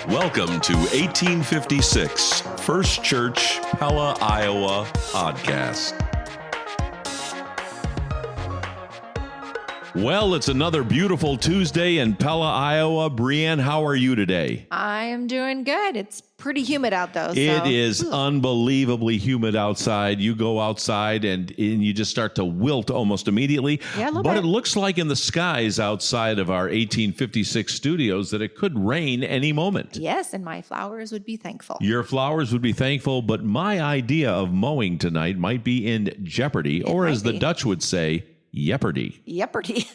Welcome to 1856 First Church, Pella, Iowa podcast. Well, it's another beautiful Tuesday in Pella, Iowa. Breanne, how are you today? I am doing good. It's pretty humid out, though. It is unbelievably humid outside. You go outside and you just start to wilt almost immediately. Yeah, a little but bit. It looks like in the skies outside of our 1856 studios that it could rain any moment. Yes, and my flowers would be thankful. Your flowers would be thankful, but my idea of mowing tonight might be in jeopardy, or as the Dutch would say, Jeopardy. Jeopardy.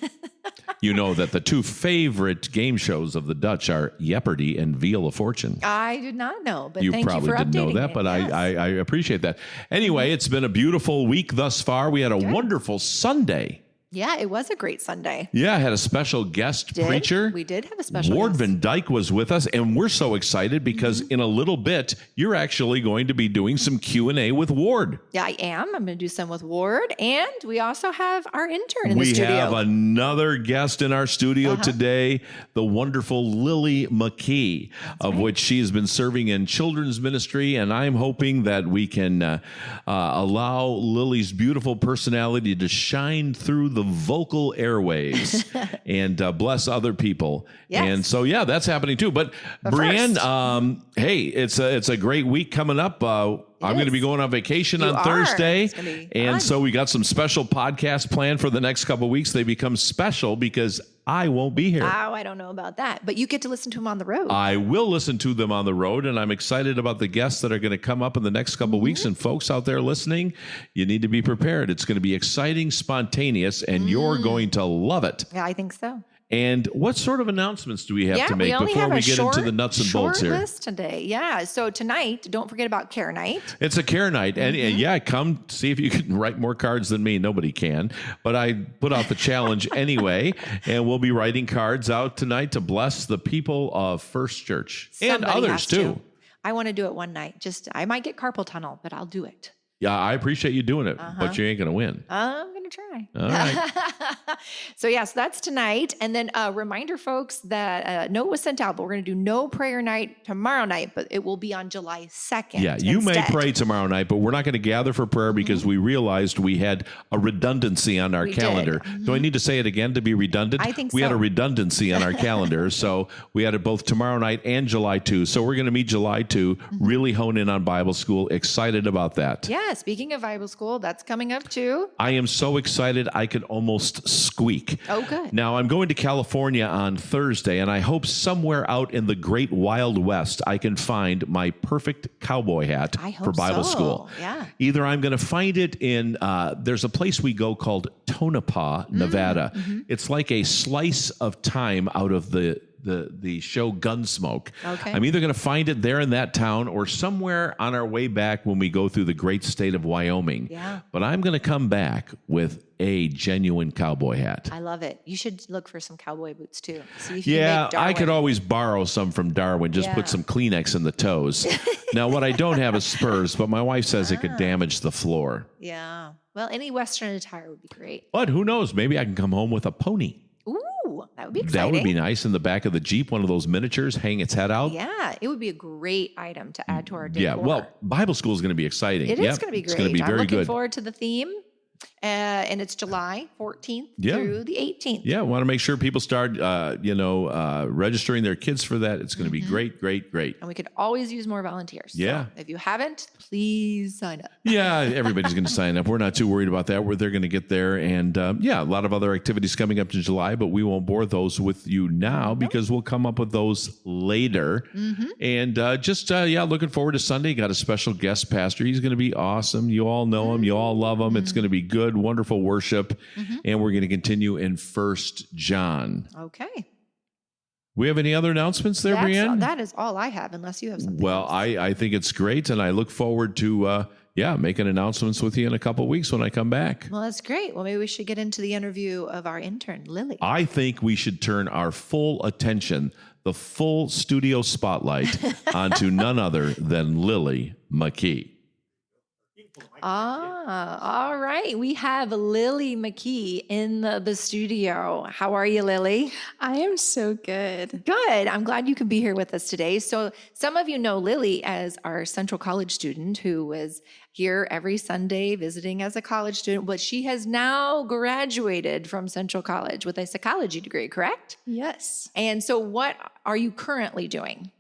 You know that the two favorite game shows of the Dutch are Jeopardy and Wheel of Fortune. I did not know, but You thank you probably for didn't know updating that, it. but Yes. I appreciate that. Anyway, it's been a beautiful week thus far. We had a wonderful Sunday. Yeah, it was a great Sunday. Yeah, I had a special guest preacher. We did have a special Ward guest. Van Dyke was with us, and we're so excited because in a little bit, you're actually going to be doing some Q&A with Ward. Yeah, I am. I'm going to do some with Ward, and we also have our intern in the studio. We have another guest in our studio today, the wonderful Lillie McKee, of which she has been serving in children's ministry, and I'm hoping that we can allow Lily's beautiful personality to shine through the vocal airwaves and bless other people. Yes. And so, yeah, that's happening too. But Breanne, hey, it's a great week coming up. I'm going to be going on vacation on Thursday. It's gonna be and fun. so we got some special podcasts planned for the next couple of weeks. They become special because I won't be here. Oh, I don't know about that, but you get to listen to him on the road. I will listen to them on the road, and I'm excited about the guests that are going to come up in the next couple of weeks. And folks out there listening, you need to be prepared. It's going to be exciting, spontaneous, and you're going to love it. Yeah, I think so. And what sort of announcements do we have to make before we get into the nuts and bolts here? Short list today. Yeah. So tonight, don't forget about Care Night. It's a care night. And yeah, come see if you can write more cards than me. Nobody can. But I put out the challenge anyway. And we'll be writing cards out tonight to bless the people of First Church and Somebody others has too. to. I want to do it one night. I might get carpal tunnel, but I'll do it. Yeah, I appreciate you doing it, but you ain't going to win. I'm going to try. All right. So that's tonight. And then reminder, folks, that note was sent out, but we're going to do no prayer night tomorrow night, but it will be on July 2nd. Yeah, you may instead. pray tomorrow night, but we're not going to gather for prayer because we realized we had a redundancy on our We calendar. did. Do I need to say it again to be redundant? I think we had so. a redundancy on our calendar, so we had it both tomorrow night and July 2. So we're going to meet July 2, really hone in on Bible school. Excited about that. Yeah, speaking of Bible school, that's coming up too. I am so excited I could almost squeak. Oh, good. Now, I'm going to California on Thursday, and I hope somewhere out in the great Wild West I can find my perfect cowboy hat I hope for Bible so. school. Yeah. Either I'm going to find it in, there's a place we go called Tonopah, Nevada. It's like a slice of time out of the show Gunsmoke. Okay. I'm either going to find it there in that town or somewhere on our way back when we go through the great state of Wyoming. Yeah. But I'm going to come back with a genuine cowboy hat. I love it. You should look for some cowboy boots too. See if you Yeah, can make I could Darwin. always borrow some from Darwin. Just put Yeah. some Kleenex in the toes. Now, what I don't have is spurs, but my wife says it could damage the floor. Yeah. Well, any Western attire would be great. But who knows? Maybe I can come home with a pony. Ooh, that would be exciting. That would be nice in the back of the Jeep, one of those miniatures, hang its head out. Yeah, it would be a great item to add to our decor. Yeah, well, Bible school is going to be exciting. It is going to be great. It's going to be very I'm looking good. forward to the theme. And it's July 14th Yeah. through the 18th. Yeah, want to make sure people start, registering their kids for that. It's going to be great, great, great. And we could always use more volunteers. Yeah. So if you haven't, please sign up. Yeah, everybody's going to sign up. We're not too worried about that. They're going to get there. And a lot of other activities coming up in July, but we won't bore those with you now because we'll come up with those later. And looking forward to Sunday. Got a special guest pastor. He's going to be awesome. You all know him. You all love him. It's going to be good, wonderful worship. And we're going to continue in 1 John. Okay. We have any other announcements there, Breanne? That is all I have, unless you have something Well, else. I think it's great, and I look forward to making announcements with you in a couple of weeks when I come back. Well, that's great. Well, maybe we should get into the interview of our intern, Lillie. I think we should turn our full attention, the full studio spotlight, onto none other than Lillie McKee. All right. We have Lillie McKee in the studio. How are you, Lillie? I am so good. Good. I'm glad you could be here with us today. So some of you know Lillie as our Central College student who was here every Sunday visiting as a college student, but she has now graduated from Central College with a psychology degree, correct? Yes. And so what are you currently doing?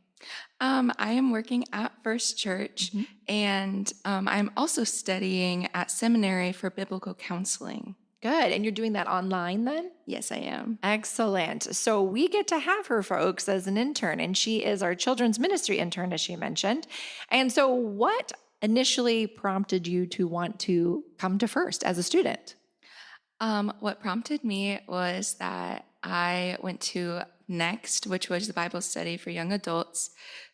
I am working at First Church, and I'm also studying at seminary for biblical counseling. Good. And you're doing that online then? Yes, I am. Excellent. So we get to have her, folks, as an intern, and she is our children's ministry intern, as she mentioned. And so what initially prompted you to want to come to First as a student? What prompted me was that I went to Next, which was the Bible study for young adults,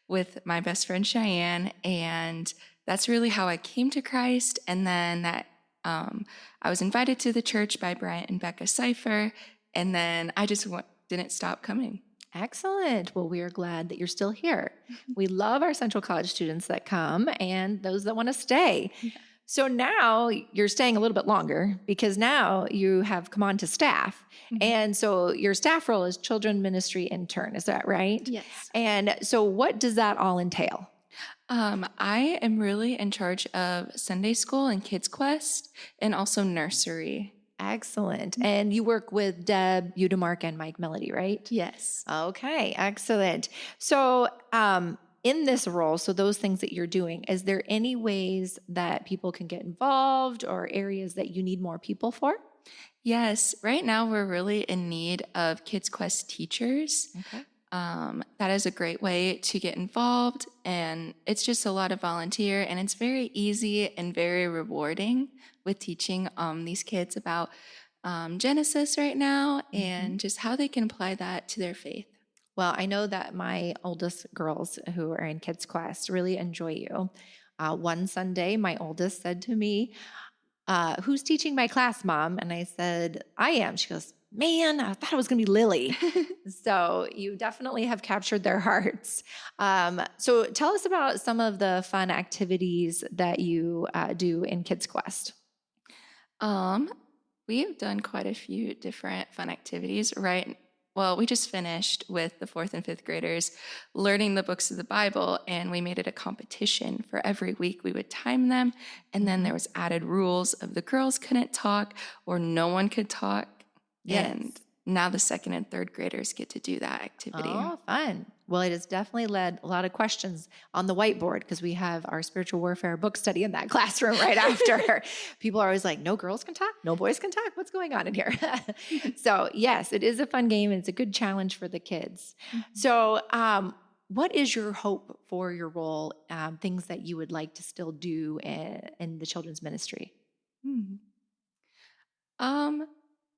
with my best friend Cheyenne, and that's really how I came to Christ. And then that I was invited to the church by Bryant and Becca Cipher, and then I just didn't stop coming. Excellent. Well, we are glad that you're still here. We love our Central College students that come and those that want to stay. Yeah. So now you're staying a little bit longer because now you have come on to staff. And so your staff role is children ministry intern. Is that right? Yes. And so what does that all entail? I am really in charge of Sunday school and Kids Quest and also nursery. Excellent. And you work with Deb, Udemark, and Mike Melody, right? Yes. Okay, excellent. So in this role, so those things that you're doing, is there any ways that people can get involved or areas that you need more people for? Yes. Right now, we're really in need of Kids Quest teachers. Okay. That is a great way to get involved, and it's just a lot of volunteer, and it's very easy and very rewarding with teaching these kids about Genesis right now and just how they can apply that to their faith. Well, I know that my oldest girls who are in Kids Quest really enjoy you. One Sunday, my oldest said to me, who's teaching my class, Mom? And I said, I am. She goes, man, I thought it was going to be Lillie. So you definitely have captured their hearts. So tell us about some of the fun activities that you do in Kids Quest. We've done quite a few different fun activities, right? Well, we just finished with the 4th and 5th graders learning the books of the Bible, and we made it a competition. For every week we would time them, and then there was added rules of the girls couldn't talk or no one could talk. Yes. And now the 2nd and 3rd graders get to do that activity. Oh, fun. Well, it has definitely led a lot of questions on the whiteboard because we have our spiritual warfare book study in that classroom right after. People are always like, no girls can talk, no boys can talk. What's going on in here? So yes, it is a fun game. And it's a good challenge for the kids. So what is your hope for your role, things that you would like to still do in the children's ministry?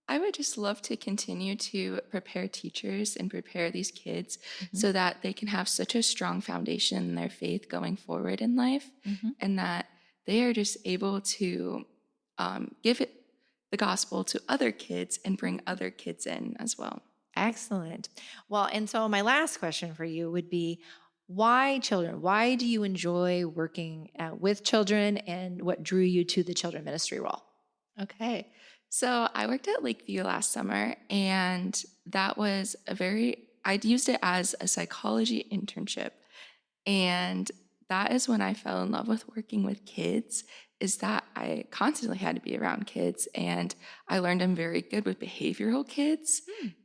I would just love to continue to prepare teachers and prepare these kids so that they can have such a strong foundation in their faith going forward in life, and that they are just able to give it the gospel to other kids and bring other kids in as well. Excellent. Well, and so my last question for you would be, why children? Why do you enjoy working with children, and what drew you to the children ministry role? Okay. So I worked at Lakeview last summer, and that was I used it as a psychology internship. And that is when I fell in love with working with kids, is that I constantly had to be around kids, and I learned I'm very good with behavioral kids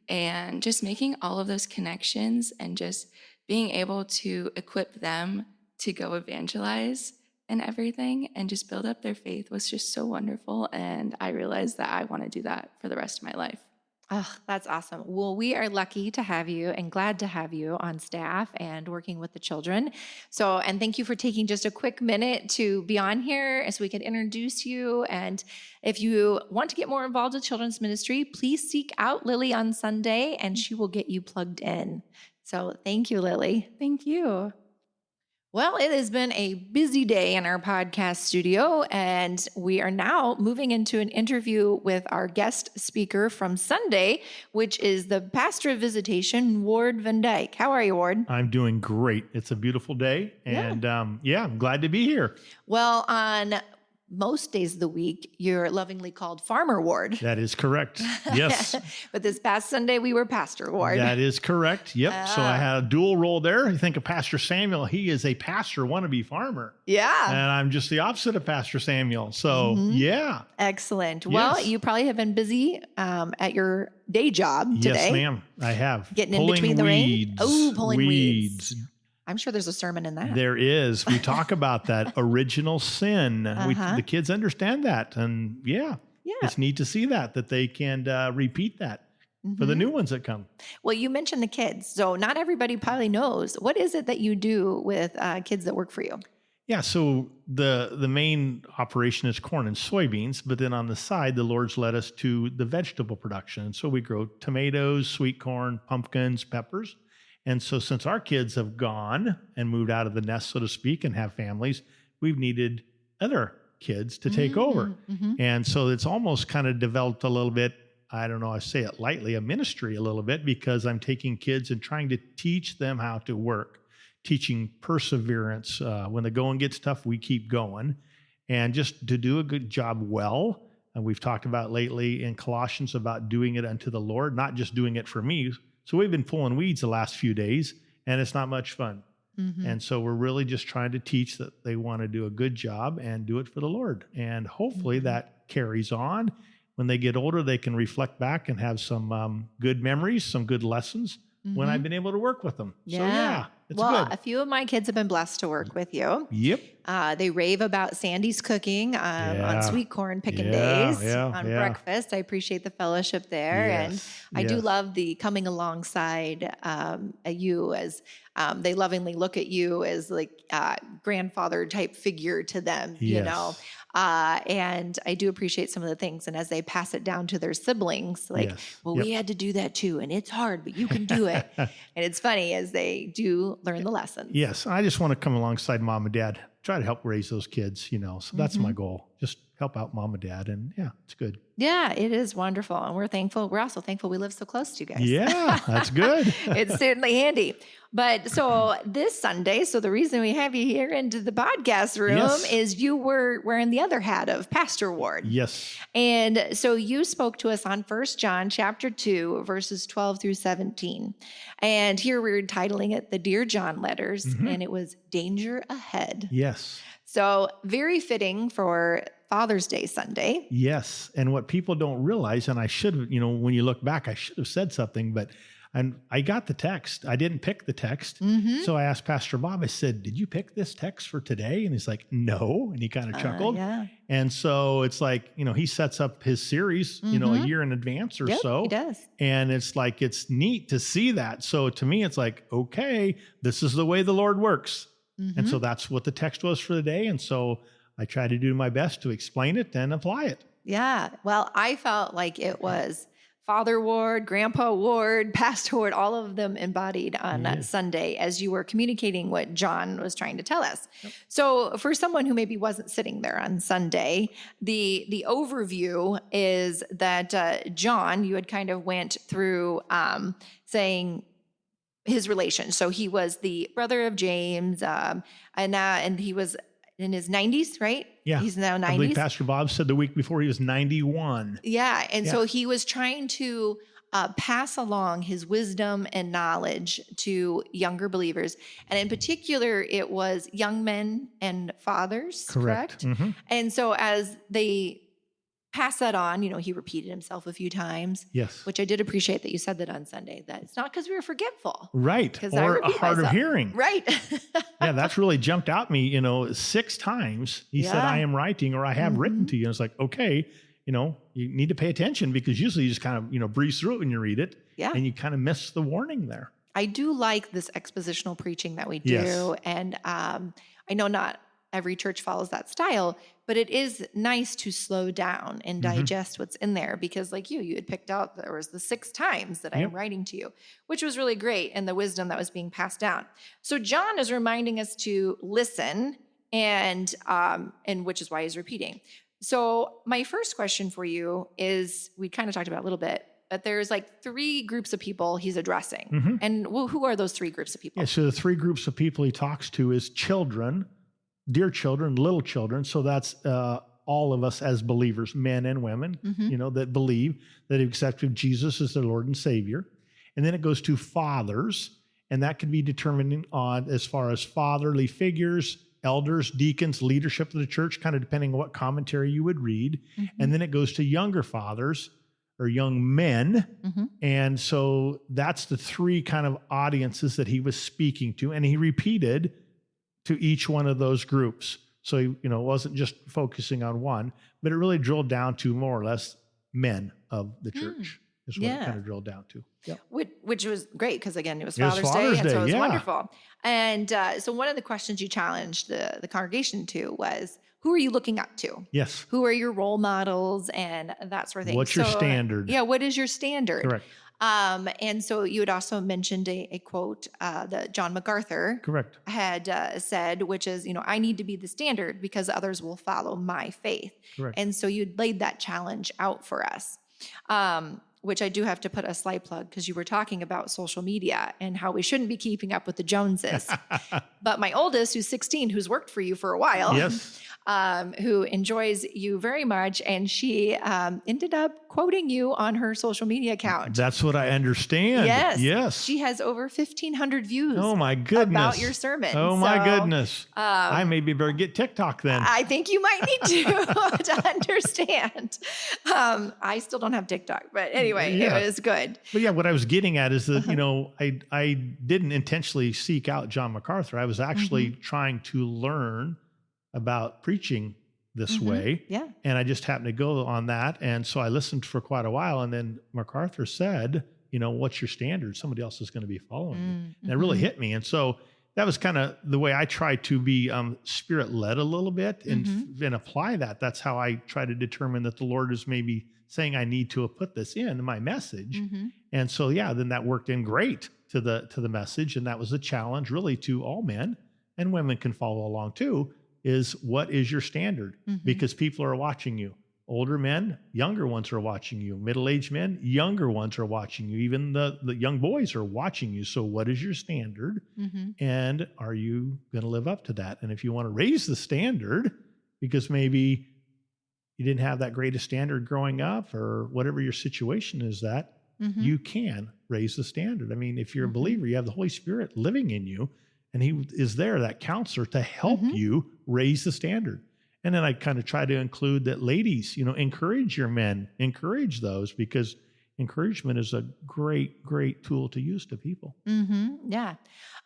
and just making all of those connections and just being able to equip them to go evangelize and everything and just build up their faith was just so wonderful. And I realized that I want to do that for the rest of my life. Oh, that's awesome. Well, we are lucky to have you and glad to have you on staff and working with the children. So, and thank you for taking just a quick minute to be on here so we could introduce you. And if you want to get more involved with children's ministry, please seek out Lillie on Sunday and she will get you plugged in. So thank you, Lillie. Thank you. Well, it has been a busy day in our podcast studio, and we are now moving into an interview with our guest speaker from Sunday, which is the pastor of visitation, Ward Van Dyke. How are you, Ward? I'm doing great. It's a beautiful day, and I'm glad to be here. Well, on most days of the week, you're lovingly called Farmer Ward. That is correct. Yes. But this past Sunday, we were Pastor Ward. That is correct. Yep. So I had a dual role there. You think of Pastor Samuel, he is a pastor, wannabe farmer. Yeah. And I'm just the opposite of Pastor Samuel. So yeah. Excellent. Well, you probably have been busy at your day job today. Yes, ma'am. I have. Getting in between the rain. Oh, pulling weeds. weeds. I'm sure there's a sermon in that. There is. We talk about that original sin. The kids understand that. And it's neat to see that they can repeat that for the new ones that come. Well, you mentioned the kids. So not everybody probably knows. What is it that you do with kids that work for you? Yeah, so the main operation is corn and soybeans, but then on the side, the Lord's led us to the vegetable production. And so we grow tomatoes, sweet corn, pumpkins, peppers. And so since our kids have gone and moved out of the nest, so to speak, and have families, we've needed other kids to take over. And so it's almost kind of developed a little bit, I don't know, I say it lightly, a ministry a little bit, because I'm taking kids and trying to teach them how to work, teaching perseverance. When the going gets tough, we keep going. And just to do a good job well. And we've talked about lately in Colossians about doing it unto the Lord, not just doing it for me. So we've been pulling weeds the last few days, and it's not much fun. And so we're really just trying to teach that they want to do a good job and do it for the Lord. And hopefully that carries on. When they get older, they can reflect back and have some good memories, some good lessons when I've been able to work with them. So it's good. A few of my kids have been blessed to work with you. Yep. They rave about Sandy's cooking on sweet corn picking days, on breakfast. I appreciate the fellowship there. And I do love the coming alongside you as they lovingly look at you as like grandfather type figure to them, you know. And I do appreciate some of the things. And as they pass it down to their siblings, like, we had to do that too. And it's hard, but you can do it. And it's funny as they do learn the lessons. Yes. I just want to come alongside mom and dad, try to help raise those kids, you know. So that's my goal. Just help out mom and dad. And it's good. Yeah, it is wonderful. And we're thankful. We're also thankful we live so close to you guys. Yeah, that's good. It's certainly handy. But so this Sunday, so the reason we have you here into the podcast room is you were wearing the other hat of Pastor Ward. Yes. And so you spoke to us on 1 John chapter 2, verses 12 through 17. And here we're titling it the Dear John letters, and it was Danger Ahead. Yes. So very fitting for Father's Day Sunday. Yes. And what people don't realize, and I should have, when you look back, I should have said something, but I got the text. I didn't pick the text. So I asked Pastor Bob, I said, did you pick this text for today? And he's like, no. And he kind of chuckled. And so it's like, he sets up his series, a year in advance or so. He does. And it's like, it's neat to see that. So to me, it's like, okay, this is the way the Lord works. And so that's what the text was for the day. And so I try to do my best to explain it and apply it. Yeah. Well, I felt like it was Father Ward, Grandpa Ward, Pastor Ward, all of them embodied on that Sunday as you were communicating what John was trying to tell us. So for someone who maybe wasn't sitting there on Sunday, the overview is that John, you had kind of went through saying his relation. So he was the brother of James, and he was in his 90s, right? Yeah. He's now 90s. I believe Pastor Bob said the week before he was 91. Yeah. And so he was trying to pass along his wisdom and knowledge to younger believers. And in particular, it was young men and fathers, correct? And so as they pass that on, he repeated himself a few times. Yes. Which I did appreciate that you said that on Sunday, that it's not because we were forgetful. Right. Or a hard of hearing. Right. Yeah, that's really jumped out me, 6 times. He said, I am writing or I have written to you. And it's like, okay, you need to pay attention because usually you just kind of, breeze through it when you read it. Yeah. And you kind of miss the warning there. I do like this expositional preaching that we do. Yes. And I know not every church follows that style, but it is nice to slow down and digest what's in there because like you had picked out, there was the 6 times that I am writing to you, which was really great. And the wisdom that was being passed down. So John is reminding us to listen and which is why he's repeating. So my first question for you is, we kind of talked about it a little bit, but there's like 3 groups of people he's addressing. And who are those 3 groups of people? Yeah, so the 3 groups of people he talks to is children, dear children, little children. So that's all of us as believers, men and women, that believe that have accepted Jesus as their Lord and Savior. And then it goes to fathers, and that can be determined on as far as fatherly figures, elders, deacons, leadership of the church, kind of depending on what commentary you would read. And then it goes to younger fathers or young men. And so that's the three kind of audiences that he was speaking to. And he repeated to each one of those groups. So, it wasn't just focusing on one, but it really drilled down to more or less men of the church is what it kind of drilled down to. Yep. Which was great because, again, it was It was Father's Father's Day, and so it was Day, yeah. wonderful. And so one of the questions you challenged the congregation to was, who are you looking up to? Yes. Who are your role models and that sort of thing? What's your standard? Yeah, what is your standard? Correct. And so you had also mentioned a quote that John MacArthur Correct. had said, which is, I need to be the standard because others will follow my faith. Correct. And so you'd laid that challenge out for us, which I do have to put a slight plug because you were talking about social media and how we shouldn't be keeping up with the Joneses. But my oldest, who's 16, who's worked for you for a while, Yes. Who enjoys you very much, and she ended up quoting you on her social media account. That's what I understand. Yes. She has over 1,500 views. Oh my goodness. About your sermon. Oh my goodness. I maybe better get TikTok then. I think you might need to understand. I still don't have TikTok, but anyway, Yeah. It was good. But yeah, what I was getting at is that, I didn't intentionally seek out John MacArthur. I was actually trying to learn about preaching this way. Yeah. And I just happened to go on that. And so I listened for quite a while. And then MacArthur said, what's your standard? Somebody else is going to be following you. And it really hit me. And so that was kind of the way I try to be spirit led a little bit and apply that. That's how I try to determine that the Lord is maybe saying I need to put this in my message. And so, yeah, then that worked in great to the message. And that was a challenge really to all men, and women can follow along too, is what is your standard? Because people are watching you. Older men, younger ones are watching you. Middle-aged men, younger ones are watching you. Even the young boys are watching you. So what is your standard? And are you going to live up to that? And if you want to raise the standard, because maybe you didn't have that greatest standard growing up or whatever your situation is, that you can raise the standard. I mean, if you're a believer, you have the Holy Spirit living in you, and he is there, that counselor, to help you raise the standard. And then I kind of try to include that ladies, encourage your men, encourage those, because encouragement is a great, great tool to use to people. Yeah.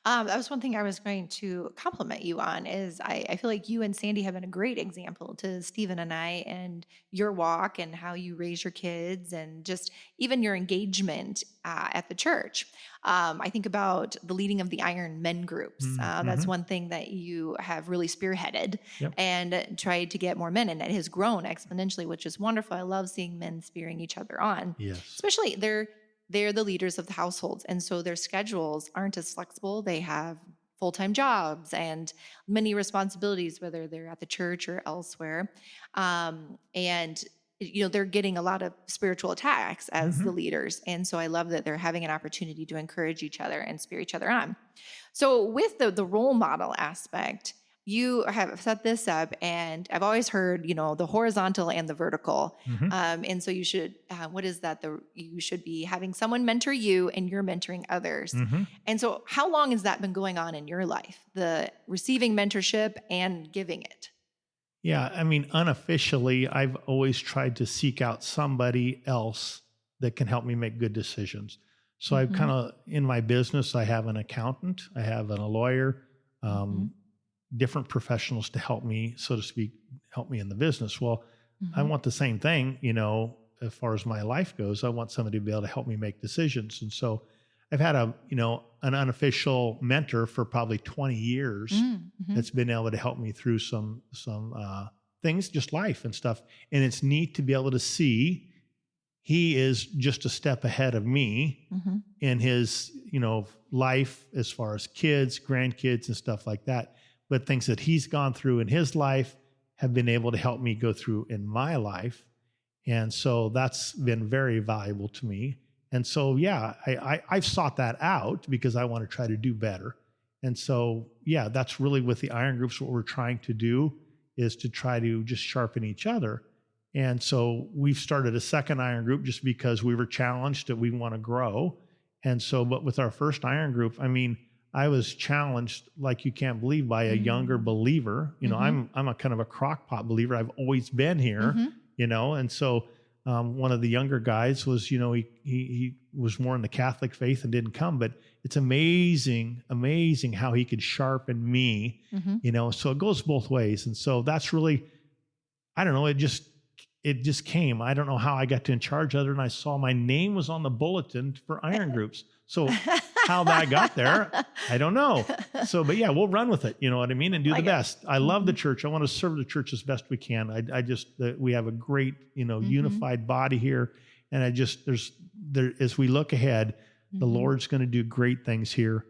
That was one thing I was going to compliment you on is I feel like you and Sandy have been a great example to Stephen and I, and your walk and how you raise your kids and just even your engagement at the church. I think about the leading of the Iron Men groups. That's one thing that you have really spearheaded and tried to get more men in. It has grown exponentially, which is wonderful. I love seeing men spearing each other on. Yes. Especially they're the leaders of the households. And so their schedules aren't as flexible. They have full-time jobs and many responsibilities, whether they're at the church or elsewhere. And they're getting a lot of spiritual attacks as the leaders. And so I love that they're having an opportunity to encourage each other and spear each other on. So with the role model aspect, you have set this up, and I've always heard, the horizontal and the vertical. And so you should, what is that? You should be having someone mentor you and you're mentoring others. And so how long has that been going on in your life? The receiving mentorship and giving it? Yeah. I mean, unofficially, I've always tried to seek out somebody else that can help me make good decisions. So I've kind of, in my business, I have an accountant, I have a lawyer, different professionals to help me, so to speak, help me in the business. Well, I want the same thing, as far as my life goes. I want somebody to be able to help me make decisions. And so I've had an unofficial mentor for probably 20 years that's been able to help me through some things, just life and stuff. And it's neat to be able to see he is just a step ahead of me in his, life as far as kids, grandkids and stuff like that. But things that he's gone through in his life have been able to help me go through in my life. And so that's been very valuable to me. And so, yeah, I've sought that out because I want to try to do better. And so, yeah, that's really with the Iron Groups, what we're trying to do is to try to just sharpen each other. And so we've started a second iron group just because we were challenged that we want to grow. And so, but with our first iron group, I mean, I was challenged like you can't believe by a younger believer. You know, I'm a kind of a crockpot believer. I've always been here, you know, and so one of the younger guys was, you know, he was more in the Catholic faith and didn't come, but it's amazing how he could sharpen me, you know, so it goes both ways. And so that's really, I don't know, it just came. I don't know how I got to in charge other than I saw my name was on the bulletin for iron groups. So how that got there, I don't know. So, but yeah, we'll run with it. You know what I mean? And do the best. I love the church. I want to serve the church as best we can. I just, we have a great, you know, unified body here. And as we look ahead, the Lord's going to do great things here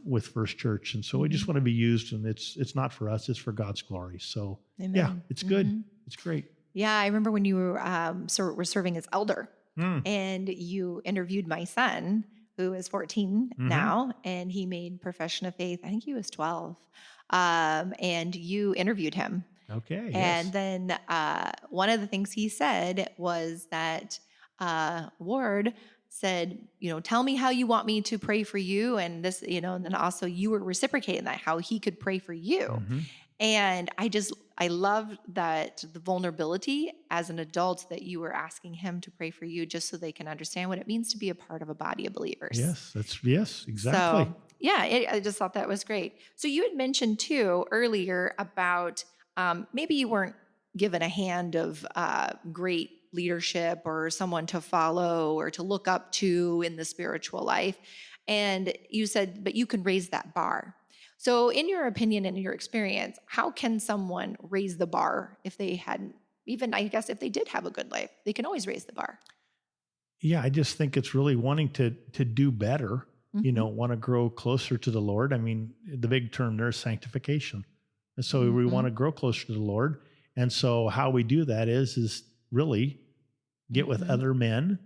with First Church. And so we just want to be used, and it's not for us, it's for God's glory. So yeah, it's good. It's great. Yeah, I remember when you were serving as elder, and you interviewed my son, who is 14 now, and he made profession of faith. I think he was 12, and you interviewed him. Okay. And then one of the things he said was that Ward said, you know, tell me how you want me to pray for you, and this, you know, and then also you were reciprocating that, how he could pray for you. And I love that the vulnerability as an adult that you were asking him to pray for you just so they can understand what it means to be a part of a body of believers. Yes, exactly. So, yeah, I just thought that was great. So you had mentioned too earlier about maybe you weren't given a hand of great leadership or someone to follow or to look up to in the spiritual life. And you said, but you can raise that bar. So in your opinion and your experience, how can someone raise the bar if they hadn't, even I guess if they did have a good life, they can always raise the bar? Yeah, I just think it's really wanting to do better, you know, want to grow closer to the Lord. I mean, the big term there is sanctification. And so we want to grow closer to the Lord. And so how we do that is really get with other men,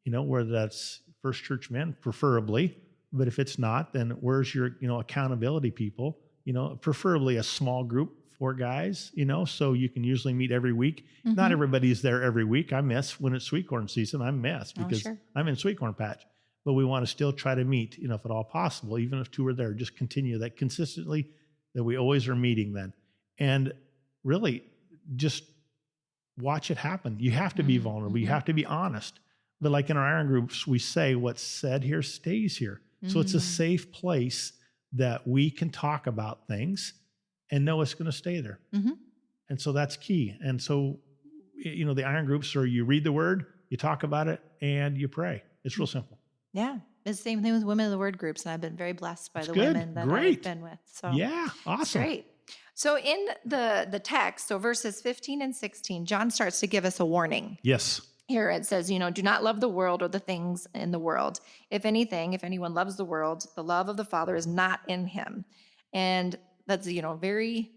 you know, whether that's First Church men, preferably. But if it's not, then where's your, you know, accountability people, you know, preferably a small group, 4 guys, you know, so you can usually meet every week. Not everybody's there every week. I miss when it's sweet corn season. I miss because I'm in sweet corn patch, but we want to still try to meet, you know, if at all possible, even if 2 are there, just continue that consistently, that we always are meeting then. And really just watch it happen. You have to be vulnerable. You have to be honest. But like in our iron groups, we say what's said here stays here. So it's a safe place that we can talk about things and know it's going to stay there. And so that's key. And so, you know, the iron groups are you read the word, you talk about it, and you pray. It's real simple. Yeah. It's the same thing with Women of the Word groups. And I've been very blessed by the good. women that Great. I've been with. So Yeah, awesome. Great. So in the text, so verses 15 and 16, John starts to give us a warning. Yes. Here it says, you know, do not love the world or the things in the world. If anyone loves the world, the love of the Father is not in him. And that's, you know, very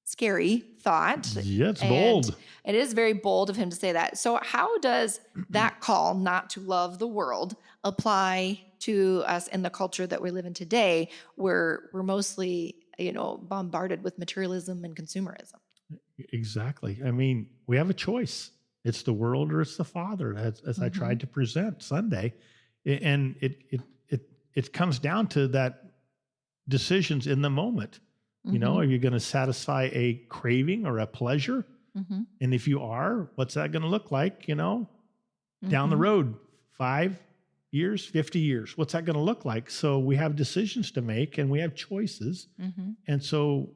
scary thought. Yeah, it's And bold. It is very bold of him to say that. So how does that call not to love the world apply to us in the culture that we live in today, where we're mostly, you know, bombarded with materialism and consumerism? Exactly. I mean, we have a choice. It's the world or it's the Father, as I tried to present Sunday. And it comes down to that decisions in the moment. You know, are you going to satisfy a craving or a pleasure? And if you are, what's that going to look like, you know, down the road, 5 years, 50 years? What's that going to look like? So we have decisions to make and we have choices. And so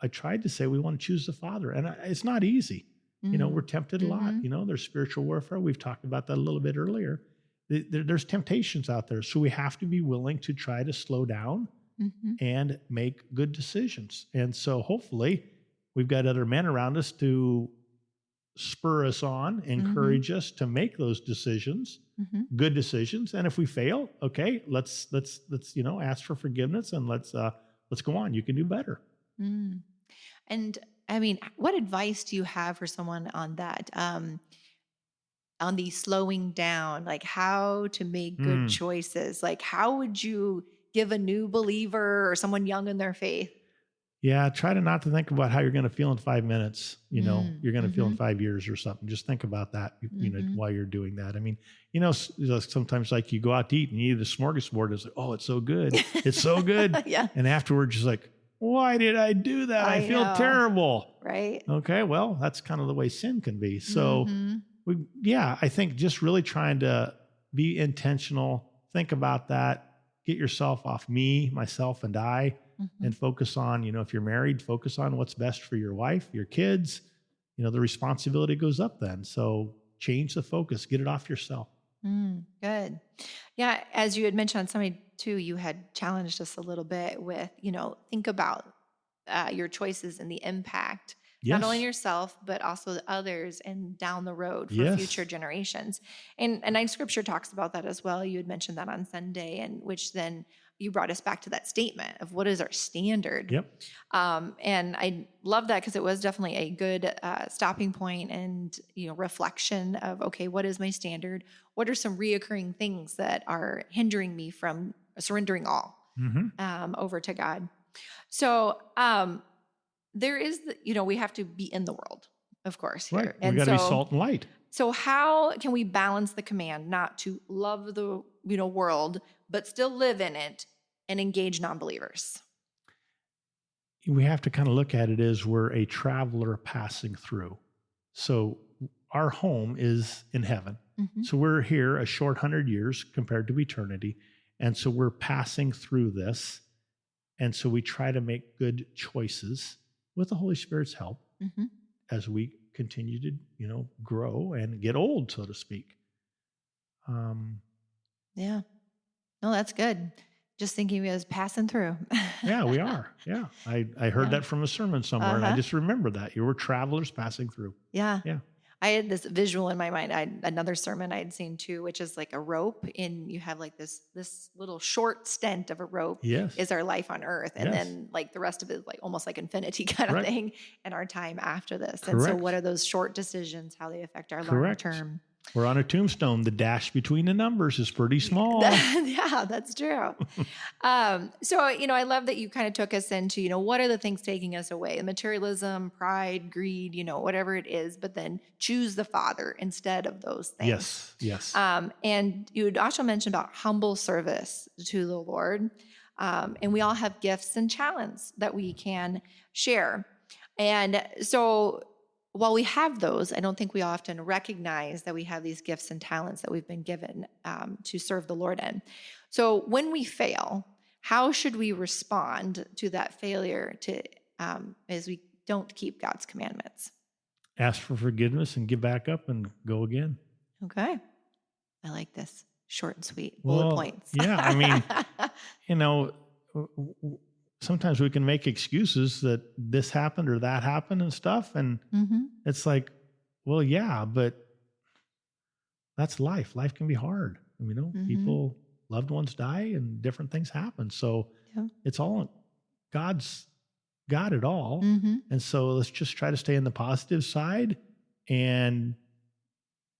I tried to say we want to choose the Father. And it's not easy. You know, we're tempted a lot. You know, there's spiritual warfare. We've talked about that a little bit earlier. There's temptations out there. So we have to be willing to try to slow down and make good decisions. And so hopefully we've got other men around us to spur us on, encourage us to make those decisions, good decisions. And if we fail, okay, let's you know, ask for forgiveness and let's go on. You can do better. And I mean, what advice do you have for someone on that? On the slowing down, like how to make good choices? Like how would you give a new believer or someone young in their faith Yeah, try to not to think about how you're going to feel in 5 minutes. You're going to feel in 5 years or something. Just think about that, while you're doing that. I mean, sometimes like you go out to eat and you eat a smorgasbord. It's like, oh, it's so good. It's so good. Yeah. And afterwards, just like, why did I do that? I feel know. terrible. Right. Okay, well, that's kind of the way sin can be. So, I think just really trying to be intentional, think about that, get yourself off me, myself, and I, and focus on, if you're married, focus on what's best for your wife, your kids. The responsibility goes up then. So change the focus, get it off yourself. Good. Yeah. As you had mentioned on Sunday too, you had challenged us a little bit with, think about your choices and the impact, not only yourself, but also the others and down the road for future generations. And Scripture talks about that as well. You had mentioned that on Sunday, and which then you brought us back to that statement of what is our standard. Yep. And I love that because it was definitely a good stopping point and reflection of, okay, what is my standard? What are some reoccurring things that are hindering me from surrendering all over to God? So there is, we have to be in the world, of course. Here. Right. And we got to be salt and light. So how can we balance the command not to love the world, but still live in it and engage non-believers? We have to kind of look at it as we're a traveler passing through. So our home is in heaven. So we're here a short 100 years compared to eternity. And so we're passing through this. And so we try to make good choices with the Holy Spirit's help as we continue to, grow and get old, so to speak. Yeah. No, that's good. Just thinking we was passing through. Yeah, we are. Yeah. I heard that from a sermon somewhere, and I just remember that. You were travelers passing through. Yeah. Yeah. I had this visual in my mind. I had another sermon I had seen too, which is like a rope, and you have like this little short stent of a rope is our life on earth. And then like the rest of it is like almost like infinity kind of thing in our time after this. And so what are those short decisions, how they affect our long term? We're on a tombstone. The dash between the numbers is pretty small. Yeah, that's true. So, I love that you kind of took us into, what are the things taking us away? Materialism, pride, greed, whatever it is, but then choose the Father instead of those things. Yes. And you had also mentioned about humble service to the Lord. And we all have gifts and talents that we can share. And so while we have those, I don't think we often recognize that we have these gifts and talents that we've been given to serve the Lord in. So when we fail, how should we respond to that failure as we don't keep God's commandments? Ask for forgiveness and get back up and go again. Okay. I like this. Short and sweet. Bullet points. Yeah. I mean, sometimes we can make excuses that this happened or that happened and stuff. And it's like, well, yeah, but that's life. Life can be hard. People, loved ones die and different things happen. So it's all, God's got it all. And so let's just try to stay on the positive side and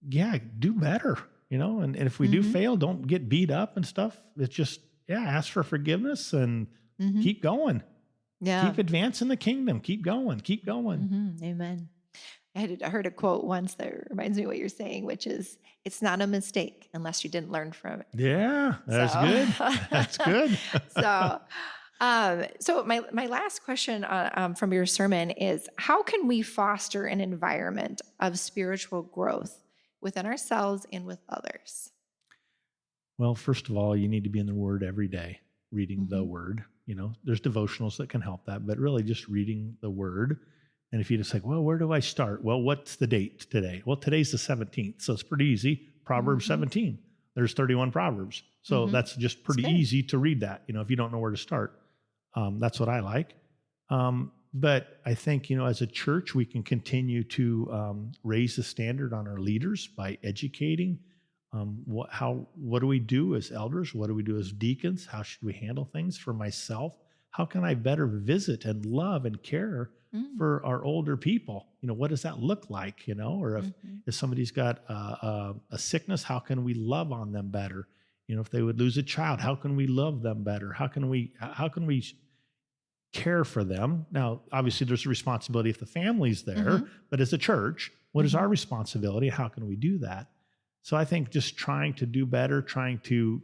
do better, and if we do fail, don't get beat up and stuff. It's just, ask for forgiveness and keep going. Yeah. Keep advancing the kingdom. Keep going. Keep going. Amen. I heard a quote once that reminds me of what you're saying, which is, it's not a mistake unless you didn't learn from it. Yeah, that's good. That's good. So my last question from your sermon is, how can we foster an environment of spiritual growth within ourselves and with others? Well, first of all, you need to be in the Word every day, reading the Word. There's devotionals that can help that, but really just reading the Word. And if you just like, well, where do I start? Well, what's the date today? Well, today's the 17th, so it's pretty easy. Proverbs 17. There's 31 Proverbs. So that's just pretty easy to read that, if you don't know where to start. That's what I like. But I think, as a church, we can continue to raise the standard on our leaders by educating. What do we do as elders? What do we do as deacons? How should we handle things for myself? How can I better visit and love and care for our older people? What does that look like? Or if somebody's got a sickness, how can we love on them better? If they would lose a child, how can we love them better? How can we care for them. Now, obviously, there's a responsibility if the family's there, but as a church, what is our responsibility? How can we do that? So I think just trying to do better, trying to,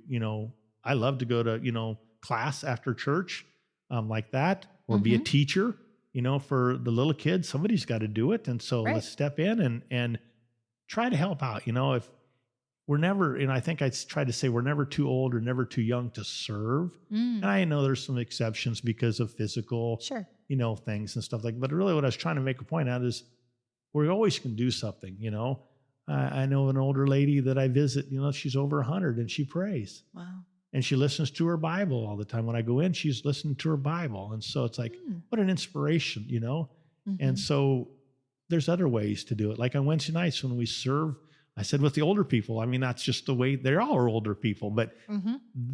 I love to go to, class after church like that, or be a teacher, for the little kids. Somebody's got to do it. And so let's step in and try to help out. If we're never, and I think I try to say we're never too old or never too young to serve. And I know there's some exceptions because of physical, things and stuff like that. But really what I was trying to make a point out is we always can do something, I know an older lady that I visit, she's over 100 and she prays. Wow. And she listens to her Bible all the time. When I go in, she's listening to her Bible. And so it's like, what an inspiration, And so there's other ways to do it. Like on Wednesday nights when we serve, I said with the older people, I mean, that's just the way they all are older people, but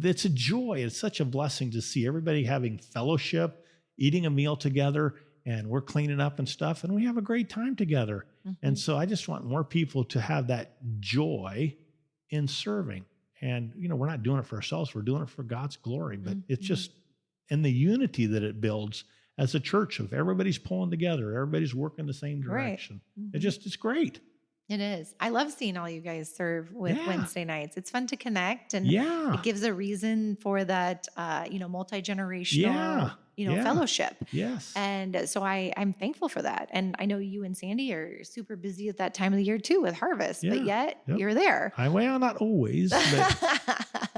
it's a joy. It's such a blessing to see everybody having fellowship, eating a meal together, and we're cleaning up and stuff, and we have a great time together. And so I just want more people to have that joy in serving. And, we're not doing it for ourselves. We're doing it for God's glory, but it's just in the unity that it builds as a church of everybody's pulling together. Everybody's working the same direction. It's great. It is. I love seeing all you guys serve with Wednesday nights. It's fun to connect, and it gives a reason for that, multi-generational, fellowship. Yes. And so I'm thankful for that. And I know you and Sandy are super busy at that time of the year too with harvest, but yet you're there. Well, not always, but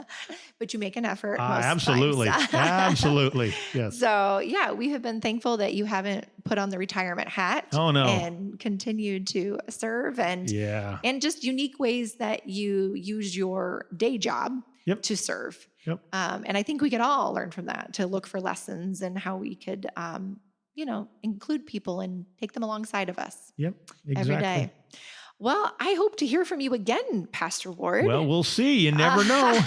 but you make an effort. Most absolutely. times. Absolutely. Yes. So we have been thankful that you haven't put on the retirement hat. Oh, no. And continued to serve and just unique ways that you use your day job to serve. Yep. And I think we could all learn from that to look for lessons and how we could, include people and take them alongside of us. Yep. Exactly. Every day. Well, I hope to hear from you again, Pastor Ward. Well, we'll see. You never know.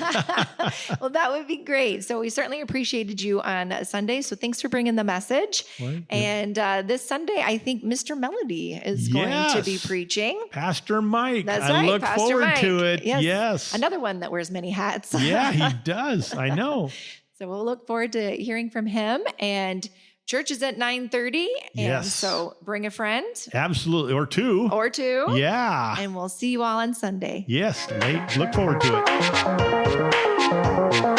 Well, that would be great. So we certainly appreciated you on Sunday. So thanks for bringing the message. Right. And this Sunday, I think Mr. Melody is going to be preaching. Pastor Mike. That's I right. look Pastor forward Mike. to it. Yes. Another one that wears many hats. Yeah, he does. I know. So we'll look forward to hearing from him. And church is at 9:30. And so bring a friend. Absolutely. Or two. Yeah. And we'll see you all on Sunday. Yes. Look forward to it.